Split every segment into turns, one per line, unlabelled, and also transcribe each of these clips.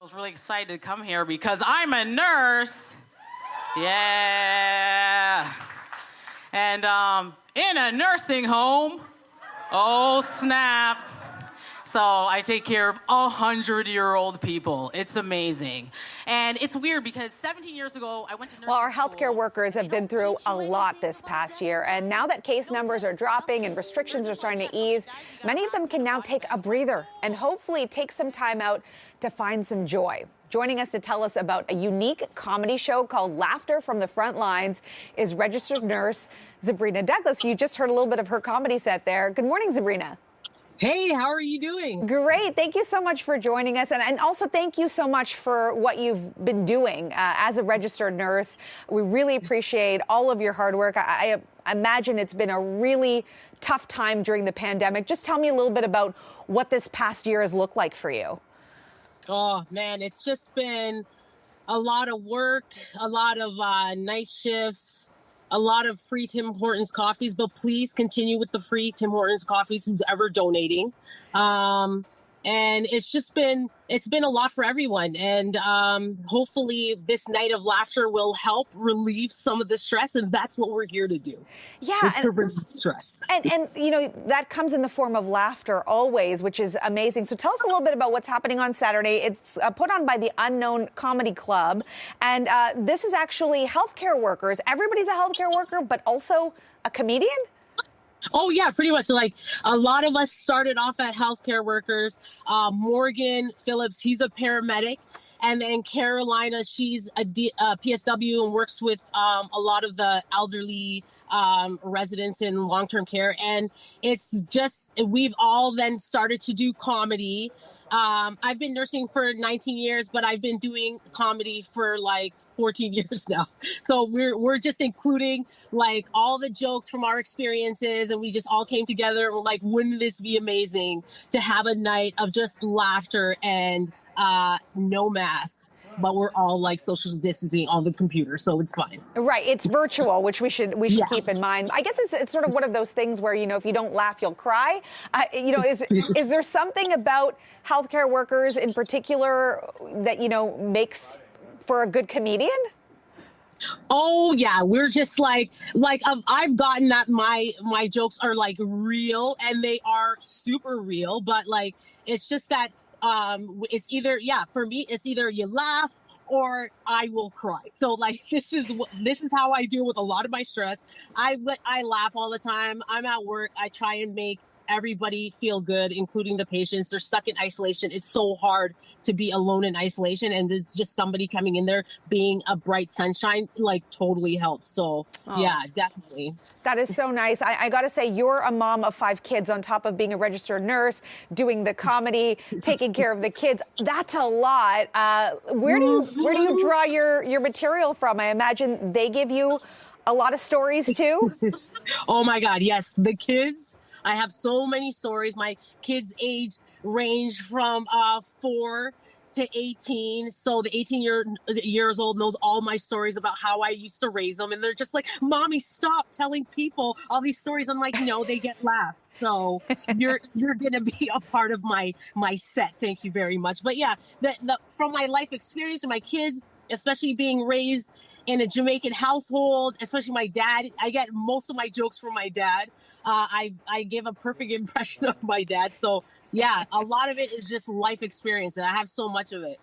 I was really excited to come here because I'm a nurse. Yeah. And in a nursing home, oh snap. So I take care of 100-year-old people. It's amazing. And it's weird because 17 years ago, I went to nursing
Well, our
school.
healthcare workers have been through a lot this past year. And now that case numbers are dropping and restrictions are starting to ease, many of them can now take a breather and hopefully take some time out to find some joy. Joining us to tell us about a unique comedy show called Laughter from the Front Lines is registered nurse Zabrina Douglas. You just heard a little bit of her comedy set there. Good morning, Zabrina.
Hey, how are you doing?
Great. Thank you so much for joining us. And also thank you so much for what you've been doing as a registered nurse. We really appreciate all of your hard work. I imagine it's been a really tough time during the pandemic. Just tell me a little bit about what this past year has looked like for you.
Oh, man, it's just been a lot of work, a lot of night shifts, a lot of free Tim Hortons coffees, but please continue with the free Tim Hortons coffees, who's ever donating. And it's been a lot for everyone. And hopefully this night of laughter will help relieve some of the stress. And that's what we're here to do.
Yeah.
To relieve stress.
And, you know, that comes in the form of laughter always, which is amazing. So tell us a little bit about what's happening on Saturday. It's put on by the Unknown Comedy Club. And this is actually healthcare workers. Everybody's a healthcare worker, but also a comedian?
Oh, yeah, pretty much. So, like, a lot of us started off at healthcare workers. Morgan Phillips, he's a paramedic. And then Carolina, she's a PSW and works with a lot of the elderly residents in long-term care. And it's just, we've all then started to do comedy. I've been nursing for 19 years, but I've been doing comedy for like 14 years now. So we're just including like all the jokes from our experiences, and we just all came together and we're like, wouldn't this be amazing to have a night of just laughter and no masks, but we're all like social distancing on the computer, so it's fine.
Right, it's virtual, which we should keep in mind. I guess it's sort of one of those things where, you know, if you don't laugh, you'll cry. You know, is there something about healthcare workers in particular that, you know, makes for a good comedian?
Oh yeah, we're just like I've gotten that my jokes are like real, and they are super real, but like it's just that it's either, yeah, for me it's either you laugh or I will cry. So like this is how I deal with a lot of my stress. I laugh all the time. I'm at work. I try and make everybody feel good, including the patients. They're stuck in isolation. It's so hard to be alone in isolation, and it's just somebody coming in there being a bright sunshine like totally helps. So yeah, definitely.
That is so nice. I got to say, you're a mom of 5 kids on top of being a registered nurse, doing the comedy, taking care of the kids. That's a lot. Where do you draw your material from? I imagine they give you a lot of stories too.
Oh my God, yes, the kids. I have so many stories. My kids' age range from 4 to 18. So the 18 years old knows all my stories about how I used to raise them. And they're just like, Mommy, stop telling people all these stories. I'm like, no, they get laughs. So you're going to be a part of my set. Thank you very much. But yeah, from my life experience with my kids, especially being raised in a Jamaican household, especially my dad, I get most of my jokes from my dad. I give a perfect impression of my dad. So yeah, a lot of it is just life experience, and I have so much of it.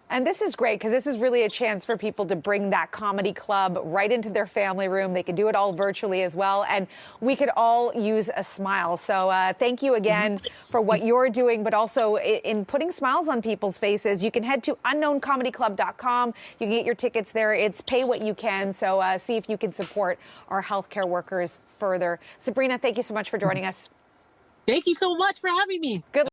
And this is great because this is really a chance for people to bring that comedy club right into their family room. They can do it all virtually as well. And we could all use a smile. So thank you again for what you're doing, but also in putting smiles on people's faces. You can head to unknowncomedyclub.com. You can get your tickets there. It's pay what you can. So see if you can support our healthcare workers further. Zabrina, thank you so much for joining us.
Thank you so much for having me.
Good.